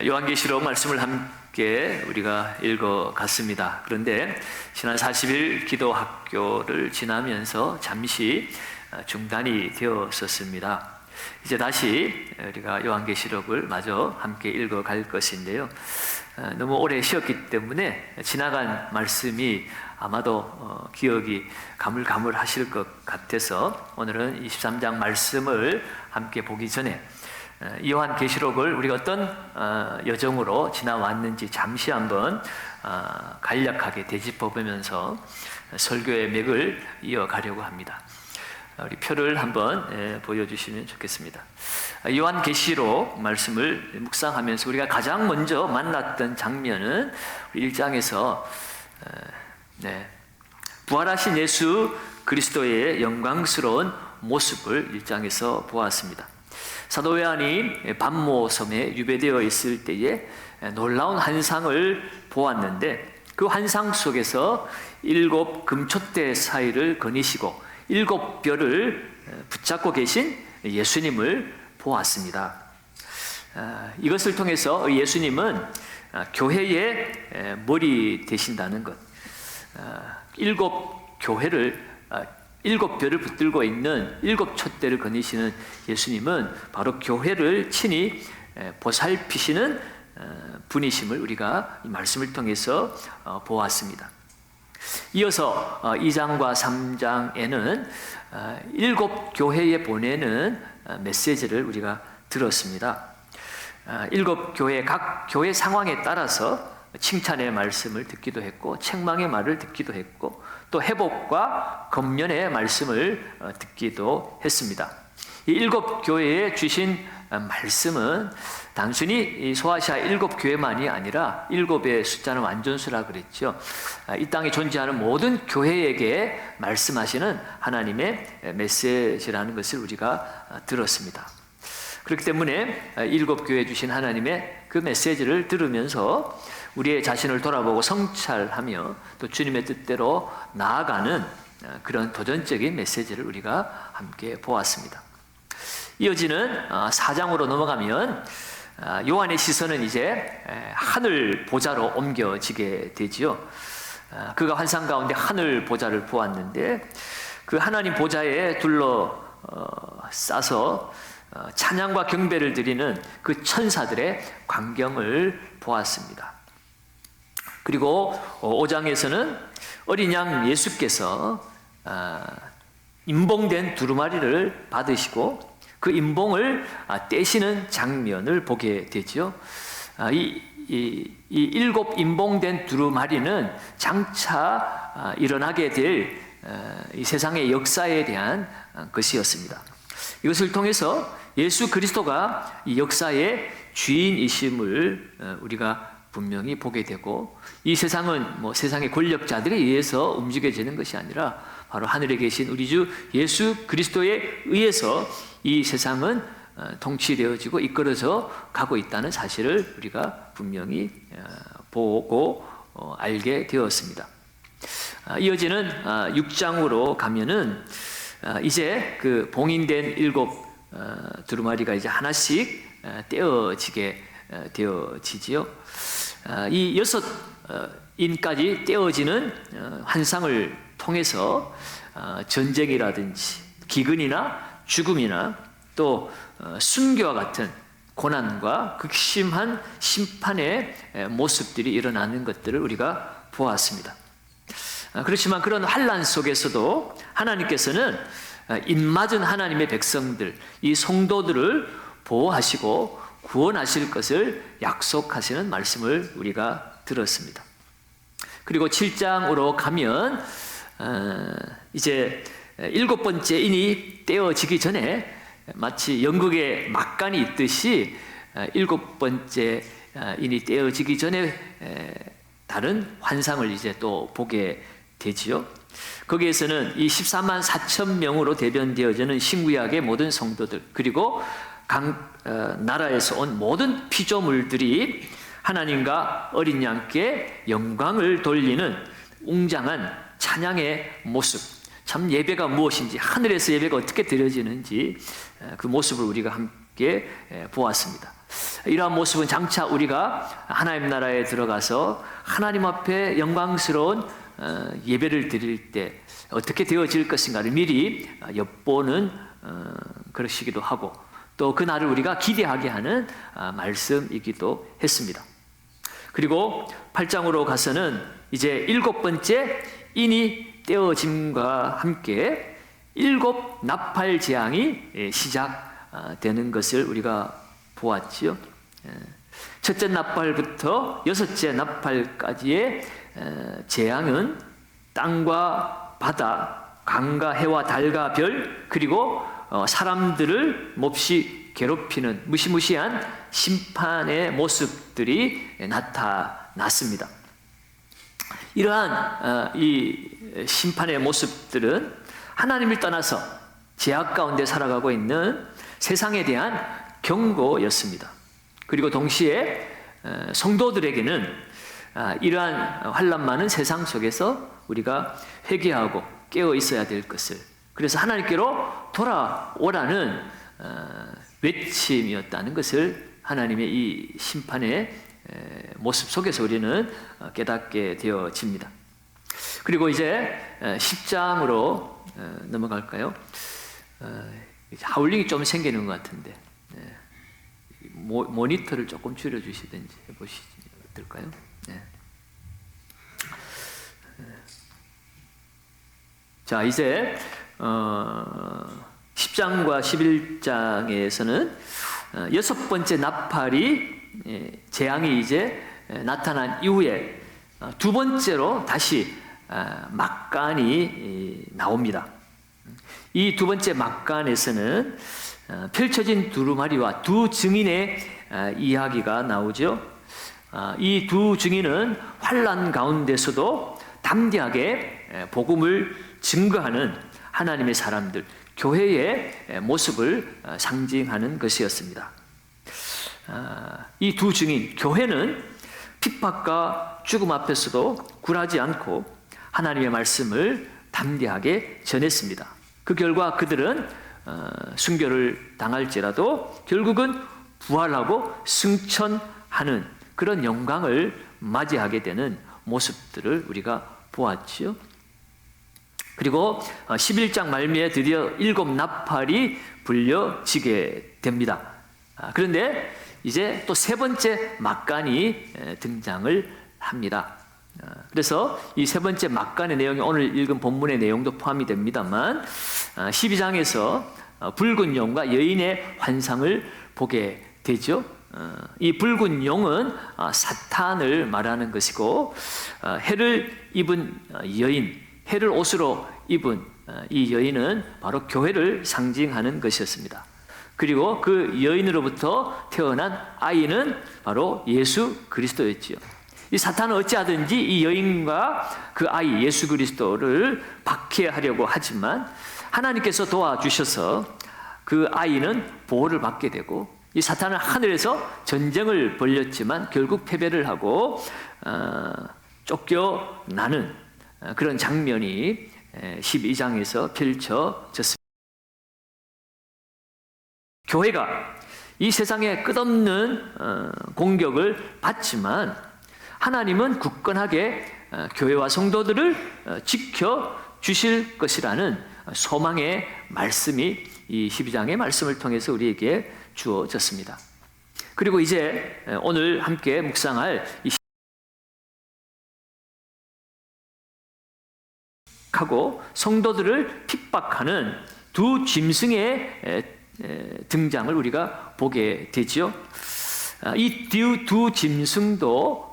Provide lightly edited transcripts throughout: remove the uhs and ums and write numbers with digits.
요한계시록 말씀을 함께 우리가 읽어갔습니다. 그런데 지난 40일 기도학교를 지나면서 잠시 중단이 되었었습니다. 이제 다시 우리가 요한계시록을 마저 함께 읽어갈 것인데요. 너무 오래 쉬었기 때문에 지나간 말씀이 아마도 기억이 가물가물하실 것 같아서 오늘은 23장 말씀을 함께 보기 전에 요한계시록을 우리가 어떤 여정으로 지나왔는지 잠시 한번 간략하게 되짚어보면서 설교의 맥을 이어가려고 합니다. 우리 표를 한번 보여주시면 좋겠습니다. 요한계시록 말씀을 묵상하면서 우리가 가장 먼저 만났던 장면은 1장에서 부활하신 예수 그리스도의 영광스러운 모습을 1장에서 보았습니다. 사도 요한이 반모섬에 유배되어 있을 때에 놀라운 환상을 보았는데 그 환상 속에서 7 금촛대 사이를 거니시고 7 별을 붙잡고 계신 예수님을 보았습니다. 이것을 통해서 예수님은 교회의 머리 되신다는 것, 7 교회를 7 별을 붙들고 있는 7 촛대를 거니시는 예수님은 바로 교회를 친히 보살피시는 분이심을 우리가 이 말씀을 통해서 보았습니다. 이어서 2장과 3장에는 7 교회에 보내는 메시지를 우리가 들었습니다. 7 교회, 각 교회 상황에 따라서 칭찬의 말씀을 듣기도 했고 책망의 말을 듣기도 했고 또 회복과 권면의 말씀을 듣기도 했습니다. 이 7 교회에 주신 말씀은 단순히 소아시아 7 교회만이 아니라 7의 숫자는 완전수라 그랬죠. 이 땅에 존재하는 모든 교회에게 말씀하시는 하나님의 메시지라는 것을 우리가 들었습니다. 그렇기 때문에 7 교회에 주신 하나님의 그 메시지를 들으면서 우리의 자신을 돌아보고 성찰하며 또 주님의 뜻대로 나아가는 그런 도전적인 메시지를 우리가 함께 보았습니다. 이어지는 4장으로 넘어가면 요한의 시선은 이제 하늘 보좌로 옮겨지게 되지요. 그가 환상 가운데 하늘 보좌를 보았는데 그 하나님 보좌에 둘러싸서 찬양과 경배를 드리는 그 천사들의 광경을 보았습니다. 그리고 5장에서는 어린 양 예수께서 임봉된 두루마리를 받으시고 그 임봉을 떼시는 장면을 보게 되죠. 이 7 임봉된 두루마리는 장차 일어나게 될 이 세상의 역사에 대한 것이었습니다. 이것을 통해서 예수 그리스도가 이 역사의 주인이심을 우리가 분명히 보게 되고 이 세상은 세상의 권력자들에 의해서 움직여지는 것이 아니라 바로 하늘에 계신 우리 주 예수 그리스도에 의해서 이 세상은 통치되어지고 이끌어져 가고 있다는 사실을 우리가 분명히 보고 알게 되었습니다. 이어지는 6장으로 가면은 이제 그 봉인된 7 두루마리가 이제 하나씩 떼어지게 되어지지요. 이 6인까지 떼어지는 환상을 통해서 전쟁이라든지 기근이나 죽음이나 또 순교와 같은 고난과 극심한 심판의 모습들이 일어나는 것들을 우리가 보았습니다. 그렇지만 그런 환난 속에서도 하나님께서는 입맞은 하나님의 백성들, 이 성도들을 보호하시고 구원하실 것을 약속하시는 말씀을 우리가 들었습니다. 그리고 7장으로 가면 이제 7번째 인이 떼어지기 전에 마치 연극의 막간이 있듯이 7번째 인이 떼어지기 전에 다른 환상을 이제 또 보게 되지요. 거기에서는 이 14만 4천 명으로 대변되어지는 신구약의 모든 성도들 그리고 각 나라에서 온 모든 피조물들이 하나님과 어린 양께 영광을 돌리는 웅장한 찬양의 모습, 참 예배가 무엇인지, 하늘에서 예배가 어떻게 드려지는지 그 모습을 우리가 함께 보았습니다. 이러한 모습은 장차 우리가 하나님 나라에 들어가서 하나님 앞에 영광스러운 예배를 드릴 때 어떻게 되어질 것인가를 미리 엿보는 그러시기도 하고, 또 그 날을 우리가 기대하게 하는 말씀이기도 했습니다. 그리고 8장으로 가서는 이제 7번째 인이 떼어짐과 함께 7 나팔 재앙이 시작되는 것을 우리가 보았지요. 첫째 나팔부터 6째 나팔까지의 재앙은 땅과 바다, 강과 해와 달과 별, 그리고 사람들을 몹시 괴롭히는 무시무시한 심판의 모습들이 나타났습니다. 이러한 이 심판의 모습들은 하나님을 떠나서 죄악 가운데 살아가고 있는 세상에 대한 경고였습니다. 그리고 동시에 성도들에게는 이러한 환난 많은 세상 속에서 우리가 회개하고 깨어 있어야 될 것을, 그래서 하나님께로 돌아오라는 외침이었다는 것을 하나님의 이 심판의 모습 속에서 우리는 깨닫게 되어집니다. 그리고 이제 10장으로 넘어갈까요? 하울링이 좀 생기는 것 같은데 모니터를 조금 줄여주시든지 해보시지 어떨까요? 네. 자, 이제 10장과 11장에서는 6번째 나팔이 재앙이 이제 나타난 이후에 두 번째로 다시 막간이 나옵니다. 이 두 번째 막간에서는 펼쳐진 두루마리와 두 증인의 이야기가 나오죠. 이 두 증인은 환난 가운데서도 담대하게 복음을 증거하는 하나님의 사람들, 교회의 모습을 상징하는 것이었습니다. 이 두 증인, 교회는 핍박과 죽음 앞에서도 굴하지 않고 하나님의 말씀을 담대하게 전했습니다. 그 결과 그들은 순교를 당할지라도 결국은 부활하고 승천하는 그런 영광을 맞이하게 되는 모습들을 우리가 보았지요. 그리고 11장 말미에 드디어 7 나팔이 불려지게 됩니다. 그런데 이제 또 세 번째 막간이 등장을 합니다. 그래서 이 세 번째 막간의 내용이 오늘 읽은 본문의 내용도 포함이 됩니다만 12장에서 붉은 용과 여인의 환상을 보게 되죠. 이 붉은 용은 사탄을 말하는 것이고, 해를 입은 여인, 해를 옷으로 입은 이 여인은 바로 교회를 상징하는 것이었습니다. 그리고 그 여인으로부터 태어난 아이는 바로 예수 그리스도였지요. 이 사탄은 어찌하든지 이 여인과 그 아이 예수 그리스도를 박해하려고 하지만 하나님께서 도와주셔서 그 아이는 보호를 받게 되고, 이 사탄은 하늘에서 전쟁을 벌였지만 결국 패배를 하고 쫓겨나는 그런 장면이 12장에서 펼쳐졌습니다. 교회가 이 세상에 끝없는 공격을 받지만 하나님은 굳건하게 교회와 성도들을 지켜주실 것이라는 소망의 말씀이 이 12장의 말씀을 통해서 우리에게 주어졌습니다. 그리고 이제 오늘 함께 묵상할 이 하고 성도들을 핍박하는 두 짐승의 등장을 우리가 보게 되지요. 이 두 짐승도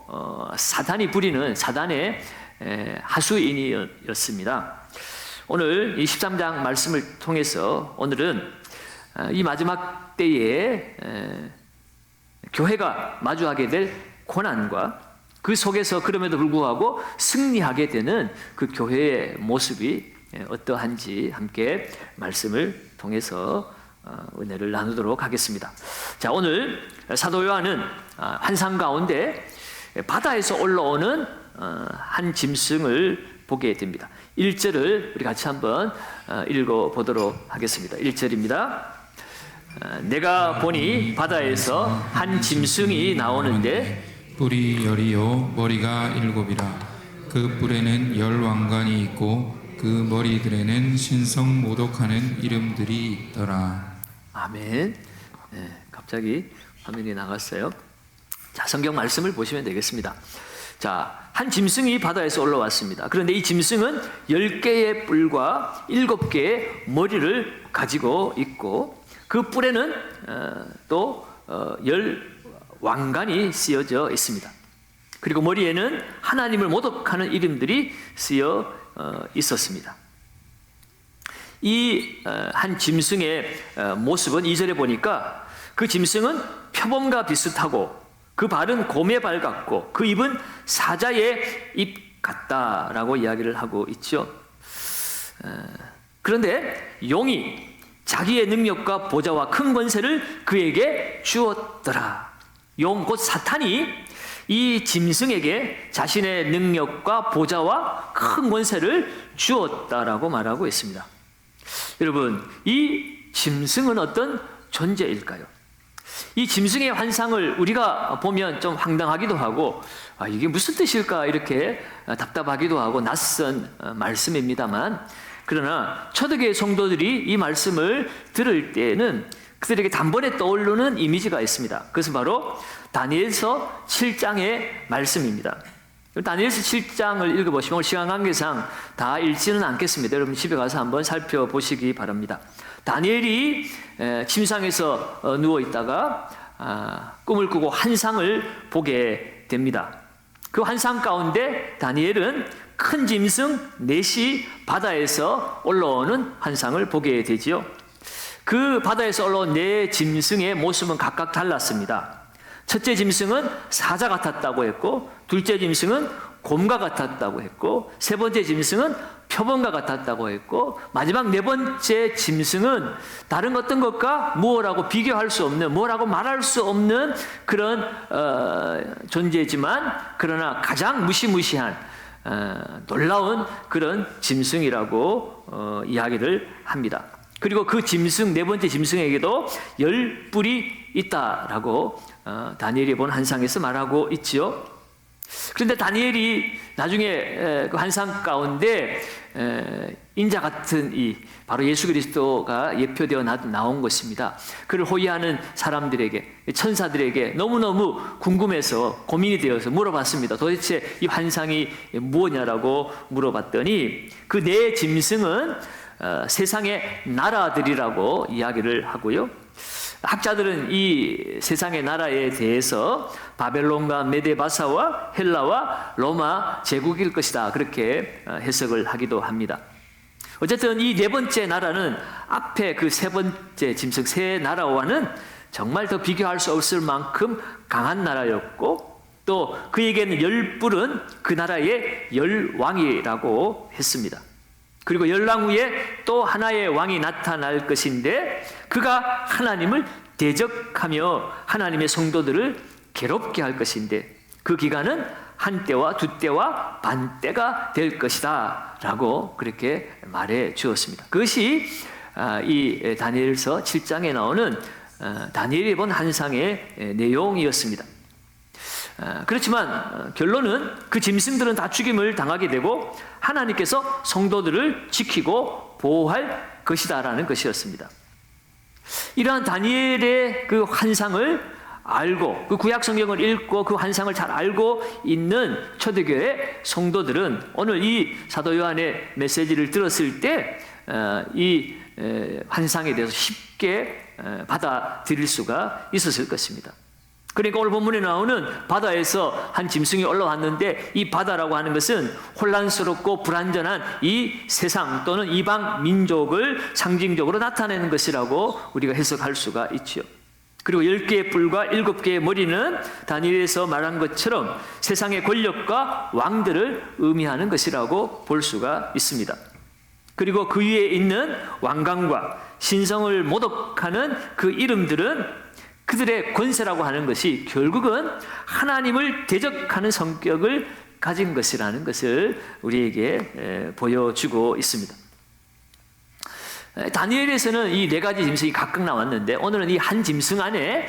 사단이 부리는 사단의 하수인이었습니다. 오늘 이 13장 말씀을 통해서 오늘은 이 마지막 때에 교회가 마주하게 될 고난과 그 속에서 그럼에도 불구하고 승리하게 되는 그 교회의 모습이 어떠한지 함께 말씀을 통해서 은혜를 나누도록 하겠습니다. 자, 오늘 사도 요한은 환상 가운데 바다에서 올라오는 한 짐승을 보게 됩니다. 1절을 우리 같이 한번 읽어보도록 하겠습니다. 1절입니다. 내가 보니 바다에서 한 짐승이 나오는데 뿔이 열이요 머리가 일곱이라 그 뿔에는 열 왕관이 있고 그 머리들에는 신성 모독하는 이름들이 있더라. 아멘. 갑자기 화면이 나갔어요. 자, 성경 말씀을 보시면 되겠습니다. 자, 한 짐승이 바다에서 올라왔습니다. 그런데 이 짐승은 10개의 뿔과 7개의 머리를 가지고 있고 그 뿔에는 또 10 왕관이 쓰여져 있습니다. 그리고 머리에는 하나님을 모독하는 이름들이 쓰여 있었습니다. 이 한 짐승의 모습은 2절에 보니까 그 짐승은 표범과 비슷하고 그 발은 곰의 발 같고 그 입은 사자의 입 같다라고 이야기를 하고 있죠. 그런데 용이 자기의 능력과 보좌와 큰 권세를 그에게 주었더라. 용 곧 사탄이 이 짐승에게 자신의 능력과 보좌와 큰 권세를 주었다라고 말하고 있습니다. 여러분, 이 짐승은 어떤 존재일까요? 이 짐승의 환상을 우리가 보면 좀 황당하기도 하고 이게 무슨 뜻일까 이렇게 답답하기도 하고 낯선 말씀입니다만, 그러나 초대교회 성도들이 이 말씀을 들을 때에는 그들에게 단번에 떠오르는 이미지가 있습니다. 그것은 바로 다니엘서 7장의 말씀입니다. 다니엘서 7장을 읽어보시면 시간 관계상 다 읽지는 않겠습니다. 여러분 집에 가서 한번 살펴보시기 바랍니다. 다니엘이 침상에서 누워있다가 꿈을 꾸고 환상을 보게 됩니다. 그 환상 가운데 다니엘은 큰 짐승 넷이 바다에서 올라오는 환상을 보게 되지요. 그 바다에서 올라온 네 짐승의 모습은 각각 달랐습니다. 첫째 짐승은 사자 같았다고 했고, 둘째 짐승은 곰과 같았다고 했고, 세 번째 짐승은 표범과 같았다고 했고, 마지막 네 번째 짐승은 다른 어떤 것과 무엇하고 비교할 수 없는, 무엇하고 말할 수 없는 그런 존재지만 그러나 가장 무시무시한 놀라운 그런 짐승이라고 이야기를 합니다. 그리고 그 짐승, 네 번째 짐승에게도 10뿔이 있다라고 다니엘이 본 환상에서 말하고 있지요. 그런데 다니엘이 나중에 그 환상 가운데 인자 같은 바로 예수 그리스도가 예표되어 나온 것입니다. 그를 호위하는 사람들에게, 천사들에게 너무너무 궁금해서 고민이 되어서 물어봤습니다. 도대체 이 환상이 무엇이냐라고 물어봤더니 그 네 짐승은 세상의 나라들이라고 이야기를 하고요. 학자들은 이 세상의 나라에 대해서 바벨론과 메데바사와 헬라와 로마 제국일 것이다, 그렇게 해석을 하기도 합니다. 어쨌든 이 네 번째 나라는 앞에 그 세 번째 짐승 세 나라와는 정말 더 비교할 수 없을 만큼 강한 나라였고, 또 그에게는 10뿔은 그 나라의 10왕이라고 했습니다. 그리고 10왕 후에 또 하나의 왕이 나타날 것인데 그가 하나님을 대적하며 하나님의 성도들을 괴롭게 할 것인데 그 기간은 한때와 두때와 반때가 될 것이다 라고 그렇게 말해 주었습니다. 그것이 이 다니엘서 7장에 나오는 다니엘이 본 환상의 내용이었습니다. 그렇지만 결론은 그 짐승들은 다 죽임을 당하게 되고 하나님께서 성도들을 지키고 보호할 것이다라는 것이었습니다. 이러한 다니엘의 그 환상을 알고 그 구약 성경을 읽고 그 환상을 잘 알고 있는 초대교회 성도들은 오늘 이 사도 요한의 메시지를 들었을 때 이 환상에 대해서 쉽게 받아들일 수가 있었을 것입니다. 그러니까 오늘 본문에 나오는 바다에서 한 짐승이 올라왔는데 이 바다라고 하는 것은 혼란스럽고 불완전한 이 세상 또는 이방 민족을 상징적으로 나타내는 것이라고 우리가 해석할 수가 있죠. 그리고 10개의 뿔과 7개의 머리는 다니엘에서 말한 것처럼 세상의 권력과 왕들을 의미하는 것이라고 볼 수가 있습니다. 그리고 그 위에 있는 왕관과 신성을 모독하는 그 이름들은 그들의 권세라고 하는 것이 결국은 하나님을 대적하는 성격을 가진 것이라는 것을 우리에게 보여주고 있습니다. 다니엘에서는 이 네 가지 짐승이 각각 나왔는데 오늘은 이 한 짐승 안에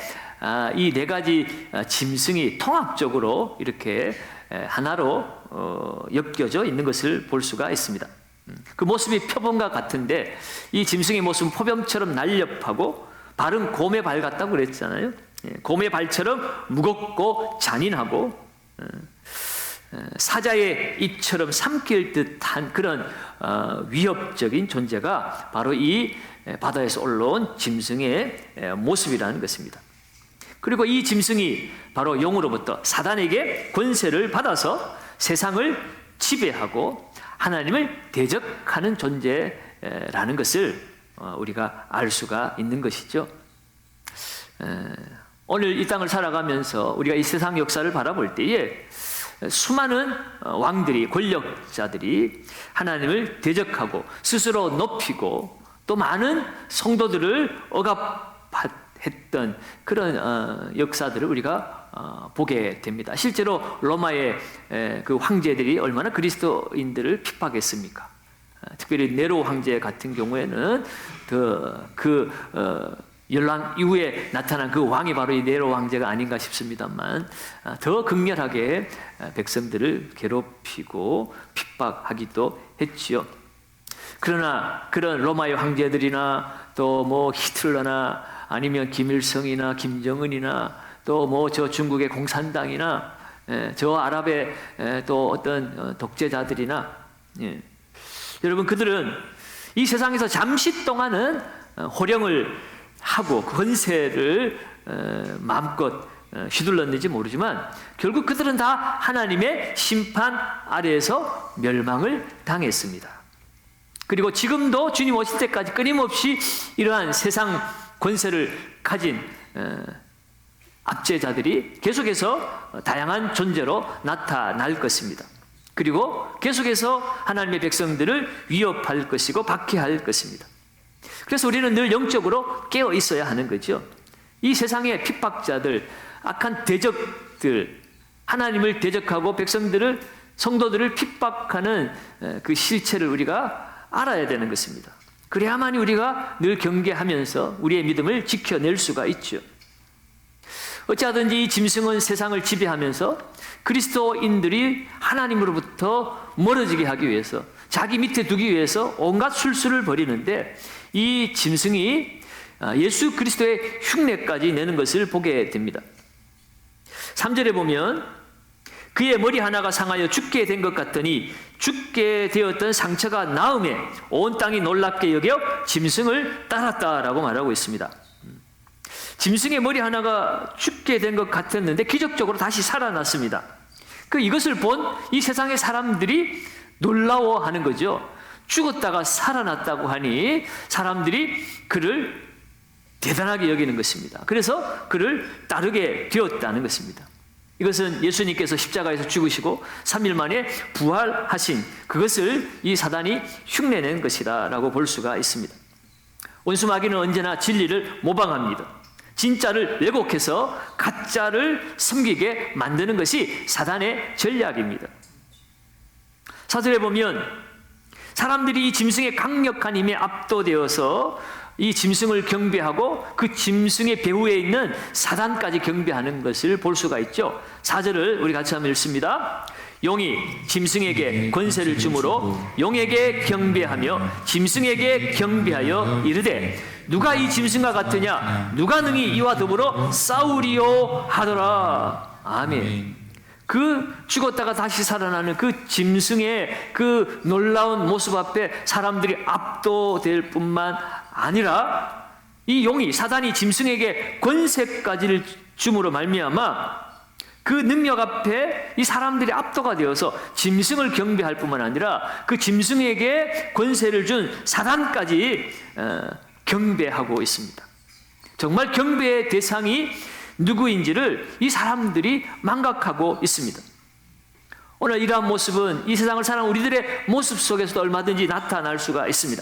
이 네 가지 짐승이 통합적으로 이렇게 하나로 엮여져 있는 것을 볼 수가 있습니다. 그 모습이 표범과 같은데 이 짐승의 모습은 포범처럼 날렵하고 발은 곰의 발 같다고 그랬잖아요. 곰의 발처럼 무겁고 잔인하고 사자의 입처럼 삼킬 듯한 그런 위협적인 존재가 바로 이 바다에서 올라온 짐승의 모습이라는 것입니다. 그리고 이 짐승이 바로 영으로부터 사단에게 권세를 받아서 세상을 지배하고 하나님을 대적하는 존재라는 것을 우리가 알 수가 있는 것이죠. 오늘 이 땅을 살아가면서 우리가 이 세상 역사를 바라볼 때에 수많은 왕들이, 권력자들이 하나님을 대적하고 스스로 높이고 또 많은 성도들을 억압했던 그런 역사들을 우리가 보게 됩니다. 실제로 로마의 그 황제들이 얼마나 그리스도인들을 핍박했습니까? 특별히 네로 황제 같은 경우에는 열왕 이후에 나타난 그 왕이 바로 이 네로 황제가 아닌가 싶습니다만 더 극렬하게 백성들을 괴롭히고 핍박하기도 했지요. 그러나 그런 로마의 황제들이나 또 뭐 히틀러나 아니면 김일성이나 김정은이나 또 뭐 저 중국의 공산당이나 저 아랍의 또 어떤 독재자들이나 여러분 그들은 이 세상에서 잠시 동안은 호령을 하고 권세를 마음껏 휘둘렀는지 모르지만 결국 그들은 다 하나님의 심판 아래에서 멸망을 당했습니다. 그리고 지금도 주님 오실 때까지 끊임없이 이러한 세상 권세를 가진 압제자들이 계속해서 다양한 존재로 나타날 것입니다. 그리고 계속해서 하나님의 백성들을 위협할 것이고 박해할 것입니다. 그래서 우리는 늘 영적으로 깨어 있어야 하는 거죠. 이 세상의 핍박자들, 악한 대적들, 하나님을 대적하고 백성들을, 성도들을 핍박하는 그 실체를 우리가 알아야 되는 것입니다. 그래야만이 우리가 늘 경계하면서 우리의 믿음을 지켜낼 수가 있죠. 어찌하든지 이 짐승은 세상을 지배하면서 그리스도인들이 하나님으로부터 멀어지게 하기 위해서, 자기 밑에 두기 위해서 온갖 술수를 벌이는데 이 짐승이 예수 그리스도의 흉내까지 내는 것을 보게 됩니다. 3절에 보면 그의 머리 하나가 상하여 죽게 된 것 같더니 죽게 되었던 상처가 나음에 온 땅이 놀랍게 여겨 짐승을 따랐다라고 말하고 있습니다. 짐승의 머리 하나가 죽게 된 것 같았는데 기적적으로 다시 살아났습니다. 이것을 본 이 세상의 사람들이 놀라워하는 거죠. 죽었다가 살아났다고 하니 사람들이 그를 대단하게 여기는 것입니다. 그래서 그를 따르게 되었다는 것입니다. 이것은 예수님께서 십자가에서 죽으시고 3일 만에 부활하신 그것을 이 사단이 흉내낸 것이다라고 볼 수가 있습니다. 원수 마귀는 언제나 진리를 모방합니다. 진짜를 왜곡해서 가짜를 섬기게 만드는 것이 사단의 전략입니다. 사절에 보면 사람들이 이 짐승의 강력한 힘에 압도되어서 이 짐승을 경배하고 그 짐승의 배후에 있는 사단까지 경배하는 것을 볼 수가 있죠. 4절을 우리 같이 한번 읽습니다. 용이 짐승에게 권세를 주므로 용에게 경배하며 짐승에게 경배하여 이르되 누가 이 짐승과 같으냐 누가 능히 이와 더불어 싸우리요 하더라. 아멘. 그 죽었다가 다시 살아나는 그 짐승의 그 놀라운 모습 앞에 사람들이 압도될 뿐만 아니라 이 용이 사단이 짐승에게 권세까지를 줌으로 말미암아 그 능력 앞에 이 사람들이 압도가 되어서 짐승을 경배할 뿐만 아니라 그 짐승에게 권세를 준 사단까지 경배하고 있습니다. 정말 경배의 대상이 누구인지를 이 사람들이 망각하고 있습니다. 오늘 이러한 모습은 이 세상을 사는 우리들의 모습 속에서도 얼마든지 나타날 수가 있습니다.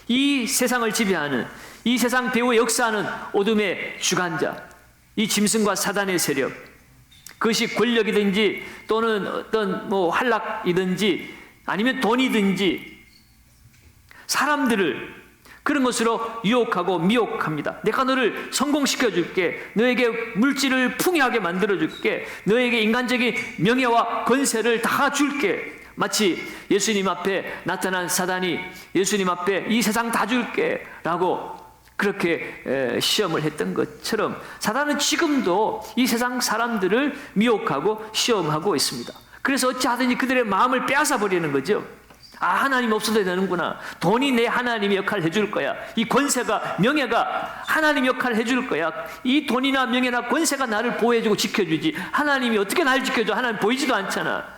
이 세상을 지배하는, 이 세상 배후에 역사하는 어둠의 주관자, 이 짐승과 사단의 세력, 그것이 권력이든지 또는 어떤 활락이든지 아니면 돈이든지 사람들을 그런 것으로 유혹하고 미혹합니다. 내가 너를 성공시켜 줄게. 너에게 물질을 풍요하게 만들어 줄게. 너에게 인간적인 명예와 권세를 다 줄게. 마치 예수님 앞에 나타난 사단이 예수님 앞에 이 세상 다 줄게 라고 그렇게 시험을 했던 것처럼 사단은 지금도 이 세상 사람들을 미혹하고 시험하고 있습니다. 그래서 어찌하든지 그들의 마음을 빼앗아 버리는 거죠. 아, 하나님 없어도 되는구나. 돈이 내 하나님의 역할을 해줄 거야. 이 권세가, 명예가 하나님 역할을 해줄 거야. 이 돈이나 명예나 권세가 나를 보호해주고 지켜주지. 하나님이 어떻게 날 지켜줘? 하나님 보이지도 않잖아.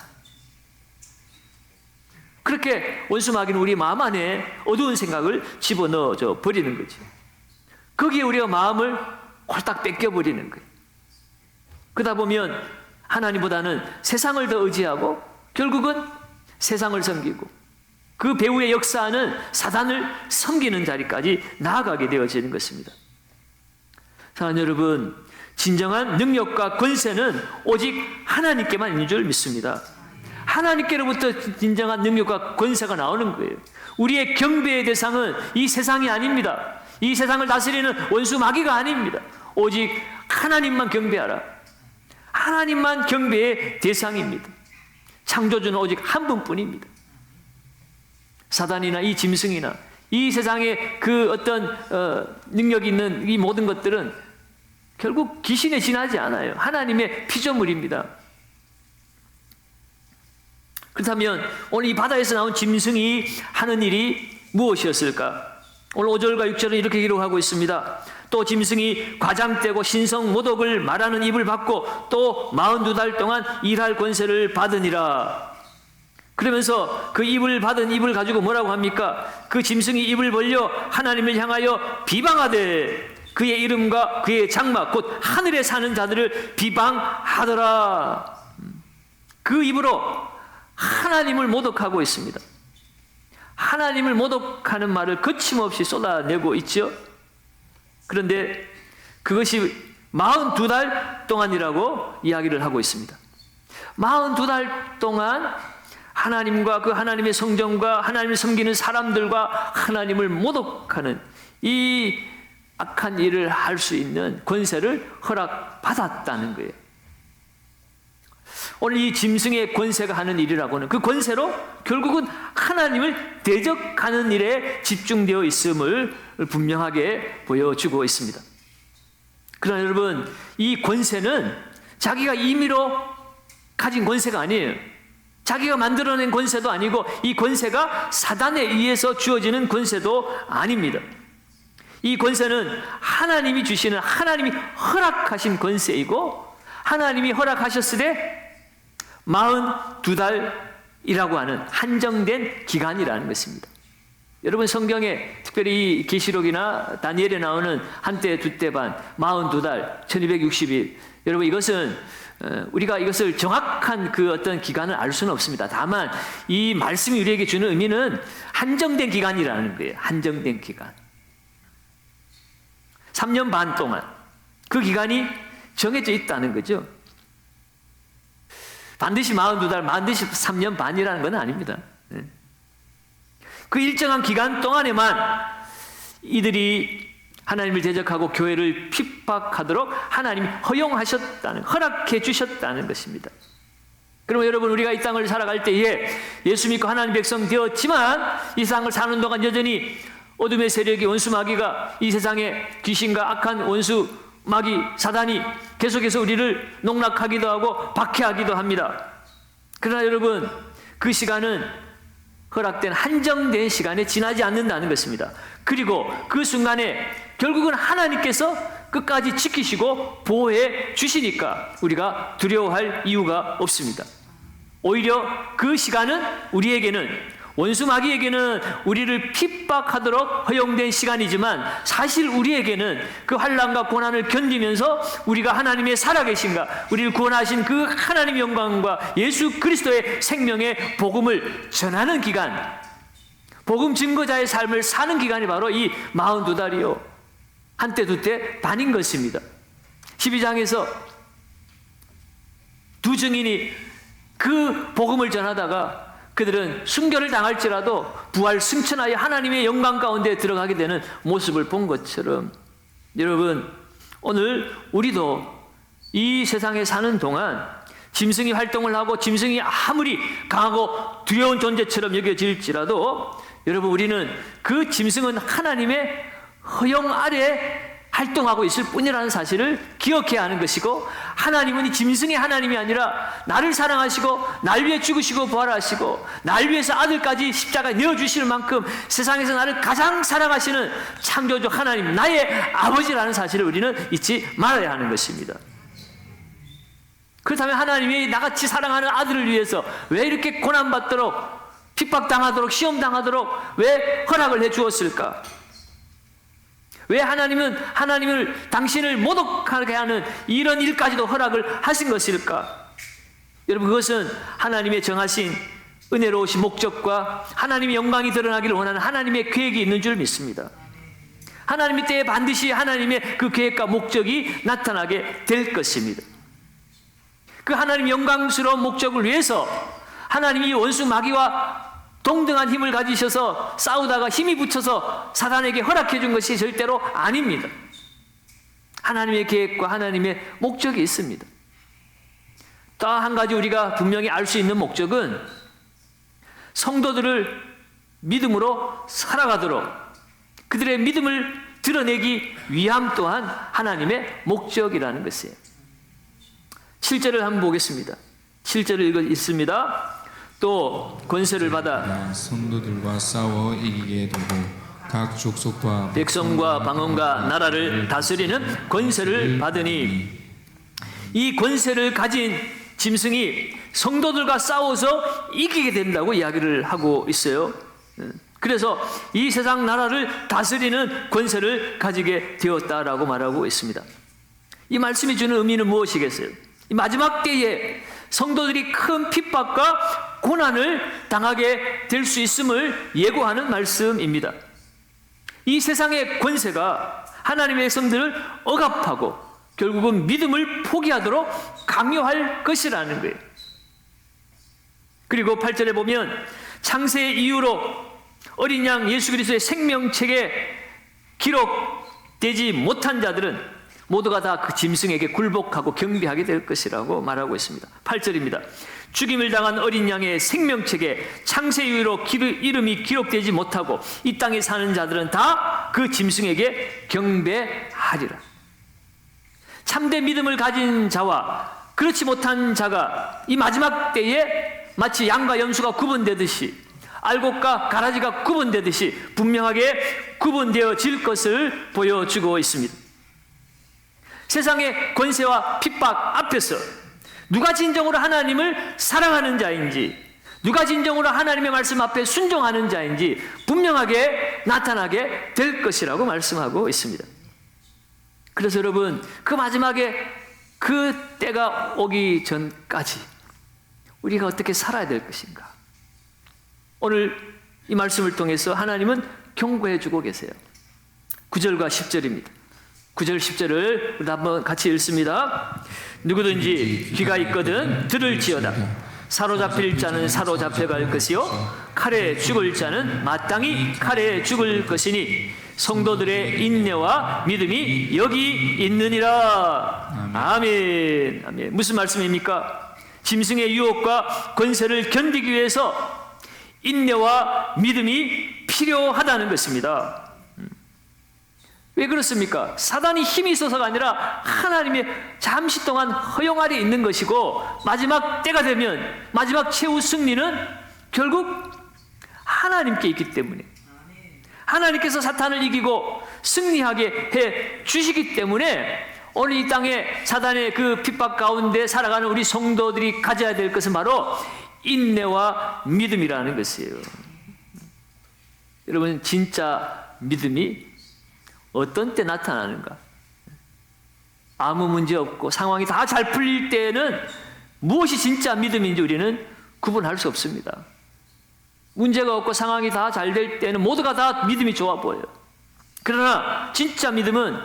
그렇게 원수마귀는 우리 마음 안에 어두운 생각을 집어넣어 버리는 거죠. 거기에 우리가 마음을 홀딱 뺏겨버리는 거예요. 그러다 보면 하나님보다는 세상을 더 의지하고 결국은 세상을 섬기고 그 배후에 역사하는 사단을 섬기는 자리까지 나아가게 되어지는 것입니다. 사랑하는 여러분, 진정한 능력과 권세는 오직 하나님께만 있는 줄 믿습니다. 하나님께로부터 진정한 능력과 권세가 나오는 거예요. 우리의 경배의 대상은 이 세상이 아닙니다. 이 세상을 다스리는 원수 마귀가 아닙니다. 오직 하나님만 경배하라. 하나님만 경배의 대상입니다. 창조주는 오직 한 분뿐입니다. 사단이나 이 짐승이나 이 세상의 그 어떤 능력이 있는 이 모든 것들은 결국 귀신에 지나지 않아요. 하나님의 피조물입니다. 그렇다면 오늘 이 바다에서 나온 짐승이 하는 일이 무엇이었을까? 오늘 5절과 6절은 이렇게 기록하고 있습니다. 또 짐승이 과장되고 신성 모독을 말하는 입을 받고 또 42달 동안 일할 권세를 받으니라. 그러면서 그 입을 받은 입을 가지고 뭐라고 합니까? 그 짐승이 입을 벌려 하나님을 향하여 비방하되 그의 이름과 그의 장막 곧 하늘에 사는 자들을 비방하더라. 그 입으로 하나님을 모독하고 있습니다. 하나님을 모독하는 말을 거침없이 쏟아내고 있죠. 그런데 그것이 42달 동안이라고 이야기를 하고 있습니다. 42달 동안 하나님과 그 하나님의 성전과 하나님을 섬기는 사람들과 하나님을 모독하는 이 악한 일을 할 수 있는 권세를 허락받았다는 거예요. 오늘 이 짐승의 권세가 하는 일이라고는 그 권세로 결국은 하나님을 대적하는 일에 집중되어 있음을 분명하게 보여주고 있습니다. 그러나 여러분, 이 권세는 자기가 임의로 가진 권세가 아니에요. 자기가 만들어낸 권세도 아니고 이 권세가 사단에 의해서 주어지는 권세도 아닙니다. 이 권세는 하나님이 주시는, 하나님이 허락하신 권세이고 하나님이 허락하셨으되 42달이라고 하는 한정된 기간이라는 것입니다. 여러분, 성경에 특별히 이 계시록이나 다니엘에 나오는 한때 두때 반 42달 1260일, 여러분 이것은 우리가 이것을 정확한 그 어떤 기간을 알 수는 없습니다. 다만 이 말씀이 우리에게 주는 의미는 한정된 기간이라는 거예요. 한정된 기간. 3년 반 동안 그 기간이 정해져 있다는 거죠. 반드시 42달, 반드시 3년 반이라는 건 아닙니다. 그 일정한 기간 동안에만 이들이 하나님을 대적하고 교회를 핍박하도록 하나님이 허용하셨다는, 허락해 주셨다는 것입니다. 그러면 여러분, 우리가 이 땅을 살아갈 때에 예수 믿고 하나님 백성 되었지만 이 세상을 사는 동안 여전히 어둠의 세력이, 원수 마귀가, 이 세상의 귀신과 악한 원수 마귀 사단이 계속해서 우리를 농락하기도 하고 박해하기도 합니다. 그러나 여러분, 그 시간은 허락된 한정된 시간에 지나지 않는다는 것입니다. 그리고 그 순간에 결국은 하나님께서 끝까지 지키시고 보호해 주시니까 우리가 두려워할 이유가 없습니다. 오히려 그 시간은 우리에게는, 원수 마귀에게는 우리를 핍박하도록 허용된 시간이지만 사실 우리에게는 그 환난과 고난을 견디면서 우리가 하나님의 살아계신가, 우리를 구원하신 그 하나님의 영광과 예수 그리스도의 생명의 복음을 전하는 기간, 복음 증거자의 삶을 사는 기간이 바로 이 42달이요 한때 두때 반인 것입니다. 12장에서 두 증인이 그 복음을 전하다가 그들은 순교를 당할지라도 부활 승천하여 하나님의 영광 가운데 들어가게 되는 모습을 본 것처럼, 여러분, 오늘 우리도 이 세상에 사는 동안 짐승이 활동을 하고 짐승이 아무리 강하고 두려운 존재처럼 여겨질지라도, 여러분, 우리는 그 짐승은 하나님의 허용 아래 활동하고 있을 뿐이라는 사실을 기억해야 하는 것이고, 하나님은 이 짐승의 하나님이 아니라 나를 사랑하시고 날 위해 죽으시고 부활하시고 날 위해서 아들까지 십자가에 내어주실 만큼 세상에서 나를 가장 사랑하시는 창조주 하나님, 나의 아버지라는 사실을 우리는 잊지 말아야 하는 것입니다. 그렇다면 하나님이 나같이 사랑하는 아들을 위해서 왜 이렇게 고난받도록, 핍박당하도록, 시험당하도록 왜 허락을 해 주었을까? 왜 하나님을 당신을 모독하게 하는 이런 일까지도 허락을 하신 것일까? 여러분, 그것은 하나님의 정하신 은혜로우신 목적과 하나님의 영광이 드러나기를 원하는 하나님의 계획이 있는 줄 믿습니다. 하나님의 때에 반드시 하나님의 그 계획과 목적이 나타나게 될 것입니다. 그 하나님 영광스러운 목적을 위해서 하나님이 원수 마귀와 동등한 힘을 가지셔서 싸우다가 힘이 붙여서 사단에게 허락해 준 것이 절대로 아닙니다. 하나님의 계획과 하나님의 목적이 있습니다. 또 한 가지 우리가 분명히 알 수 있는 목적은 성도들을 믿음으로 살아가도록 그들의 믿음을 드러내기 위함 또한 하나님의 목적이라는 것이에요. 7절을 한번 보겠습니다. 7절을 읽습니다. 또 권세를 받아 성도들과 싸워 이기게 되고 각 족속과 백성과 방언과 나라를 다스리는 권세를 받으니, 이 권세를 가진 짐승이 성도들과 싸워서 이기게 된다고 이야기를 하고 있어요. 그래서 이 세상 나라를 다스리는 권세를 가지게 되었다라고 말하고 있습니다. 이 말씀이 주는 의미는 무엇이겠어요? 이 마지막 때에 성도들이 큰 핍박과 고난을 당하게 될 수 있음을 예고하는 말씀입니다. 이 세상의 권세가 하나님의 백성들을 억압하고 결국은 믿음을 포기하도록 강요할 것이라는 거예요. 그리고 8절에 보면 창세 이후로 어린 양 예수 그리스도의 생명책에 기록되지 못한 자들은 모두가 다 그 짐승에게 굴복하고 경배하게 될 것이라고 말하고 있습니다. 8절입니다. 죽임을 당한 어린 양의 생명책에 창세 이후로 이름이 기록되지 못하고 이 땅에 사는 자들은 다 그 짐승에게 경배하리라. 참된 믿음을 가진 자와 그렇지 못한 자가 이 마지막 때에 마치 양과 염소가 구분되듯이, 알곡과 가라지가 구분되듯이 분명하게 구분되어질 것을 보여주고 있습니다. 세상의 권세와 핍박 앞에서 누가 진정으로 하나님을 사랑하는 자인지, 누가 진정으로 하나님의 말씀 앞에 순종하는 자인지 분명하게 나타나게 될 것이라고 말씀하고 있습니다. 그래서 여러분, 그 마지막에 그 때가 오기 전까지 우리가 어떻게 살아야 될 것인가? 오늘 이 말씀을 통해서 하나님은 경고해 주고 계세요. 9절과 10절입니다. 9절 10절을 한번 같이 읽습니다. 누구든지 귀가 있거든 들을지어다. 사로잡힐 자는 사로잡혀갈 것이요 칼에 죽을 자는 마땅히 칼에 죽을 것이니 성도들의 인내와 믿음이 여기 있느니라. 아멘. 아멘. 무슨 말씀입니까? 짐승의 유혹과 권세를 견디기 위해서 인내와 믿음이 필요하다는 것입니다. 왜 그렇습니까? 사단이 힘이 있어서가 아니라 하나님의 잠시 동안 허용 아래 있는 것이고, 마지막 때가 되면 마지막 최후 승리는 결국 하나님께 있기 때문에, 하나님께서 사탄을 이기고 승리하게 해 주시기 때문에 오늘 이 땅에 사단의 그 핍박 가운데 살아가는 우리 성도들이 가져야 될 것은 바로 인내와 믿음이라는 것이에요. 여러분, 진짜 믿음이 어떤 때 나타나는가? 아무 문제 없고 상황이 다 잘 풀릴 때에는 무엇이 진짜 믿음인지 우리는 구분할 수 없습니다. 문제가 없고 상황이 다 잘 될 때는 모두가 다 믿음이 좋아 보여요. 그러나 진짜 믿음은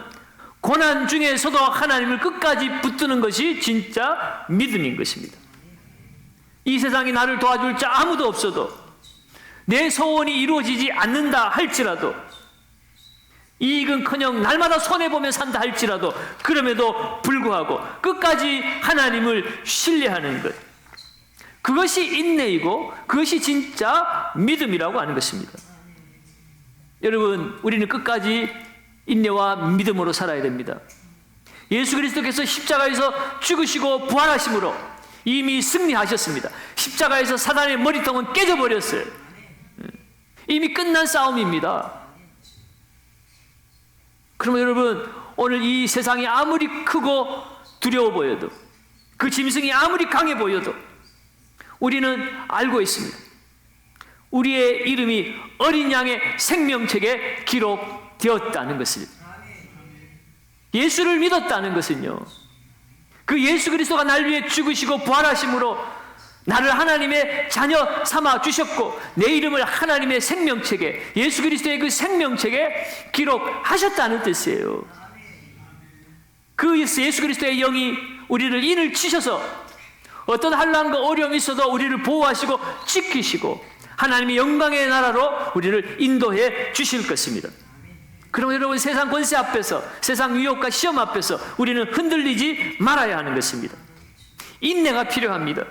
고난 중에서도 하나님을 끝까지 붙드는 것이 진짜 믿음인 것입니다. 이 세상에 나를 도와줄 자 아무도 없어도, 내 소원이 이루어지지 않는다 할지라도, 이익은커녕 날마다 손해보며 산다 할지라도, 그럼에도 불구하고 끝까지 하나님을 신뢰하는 것, 그것이 인내이고 그것이 진짜 믿음이라고 하는 것입니다. 여러분, 우리는 끝까지 인내와 믿음으로 살아야 됩니다. 예수 그리스도께서 십자가에서 죽으시고 부활하심으로 이미 승리하셨습니다. 십자가에서 사단의 머리통은 깨져버렸어요. 이미 끝난 싸움입니다. 그러면 여러분, 오늘 이 세상이 아무리 크고 두려워 보여도, 그 짐승이 아무리 강해 보여도 우리는 알고 있습니다. 우리의 이름이 어린 양의 생명책에 기록되었다는 것을, 예수를 믿었다는 것은요, 그 예수 그리스도가 날 위해 죽으시고 부활하심으로 나를 하나님의 자녀 삼아 주셨고, 내 이름을 하나님의 생명책에, 예수 그리스도의 그 생명책에 기록하셨다는 뜻이에요. 그 예수 그리스도의 영이 우리를 인을 치셔서 어떤 환난과 어려움이 있어도 우리를 보호하시고 지키시고 하나님의 영광의 나라로 우리를 인도해 주실 것입니다. 그러면 여러분, 세상 권세 앞에서, 세상 유혹과 시험 앞에서 우리는 흔들리지 말아야 하는 것입니다. 인내가 필요합니다.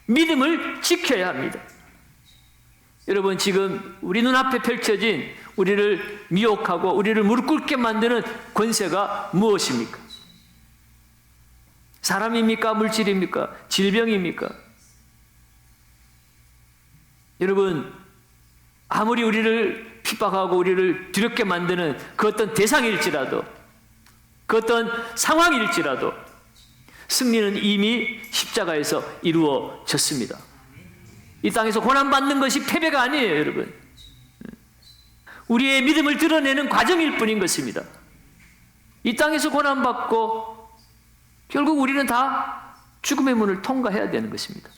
믿음을 지켜야 합니다. 여러분, 지금 우리 눈앞에 펼쳐진 우리를 미혹하고 우리를 무릎 꿇게 만드는 권세가 무엇입니까? 사람입니까? 물질입니까? 질병입니까? 여러분, 아무리 우리를 핍박하고 우리를 두렵게 만드는 그 어떤 대상일지라도, 그 어떤 상황일지라도 승리는 이미 십자가에서 이루어졌습니다. 이 땅에서 고난받는 것이 패배가 아니에요, 여러분. 우리의 믿음을 드러내는 과정일 뿐인 것입니다. 이 땅에서 고난받고 결국 우리는 다 죽음의 문을 통과해야 되는 것입니다.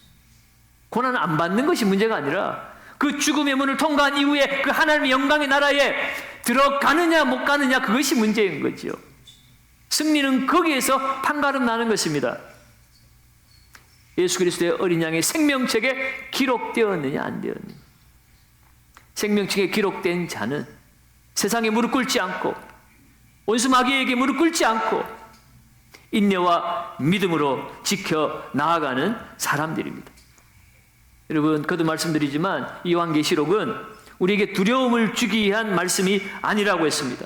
고난을 안 받는 것이 문제가 아니라 그 죽음의 문을 통과한 이후에 그 하나님의 영광의 나라에 들어가느냐 못 가느냐, 그것이 문제인 거지요. 승리는 거기에서 판가름 나는 것입니다. 예수 그리스도의 어린 양의 생명책에 기록되었느냐 안 되었느냐. 생명책에 기록된 자는 세상에 무릎 꿇지 않고 원수 마귀에게 무릎 꿇지 않고 인내와 믿음으로 지켜 나아가는 사람들입니다. 여러분, 그도 말씀드리지만 이 요한계시록은 우리에게 두려움을 주기 위한 말씀이 아니라고 했습니다.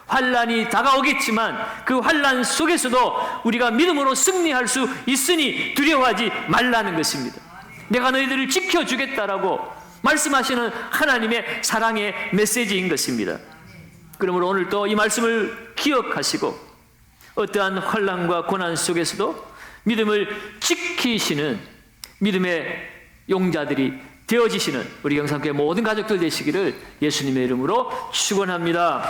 환난이 다가오겠지만 그 환난 속에서도 우리가 믿음으로 승리할 수 있으니 두려워하지 말라는 것입니다. 내가 너희들을 지켜주겠다라고 말씀하시는 하나님의 사랑의 메시지인 것입니다. 그러므로 오늘도 이 말씀을 기억하시고 어떠한 환난과 고난 속에서도 믿음을 지키시는 믿음의 용자들이 되어지시는 우리 경상교회 모든 가족들 되시기를 예수님의 이름으로 축원합니다.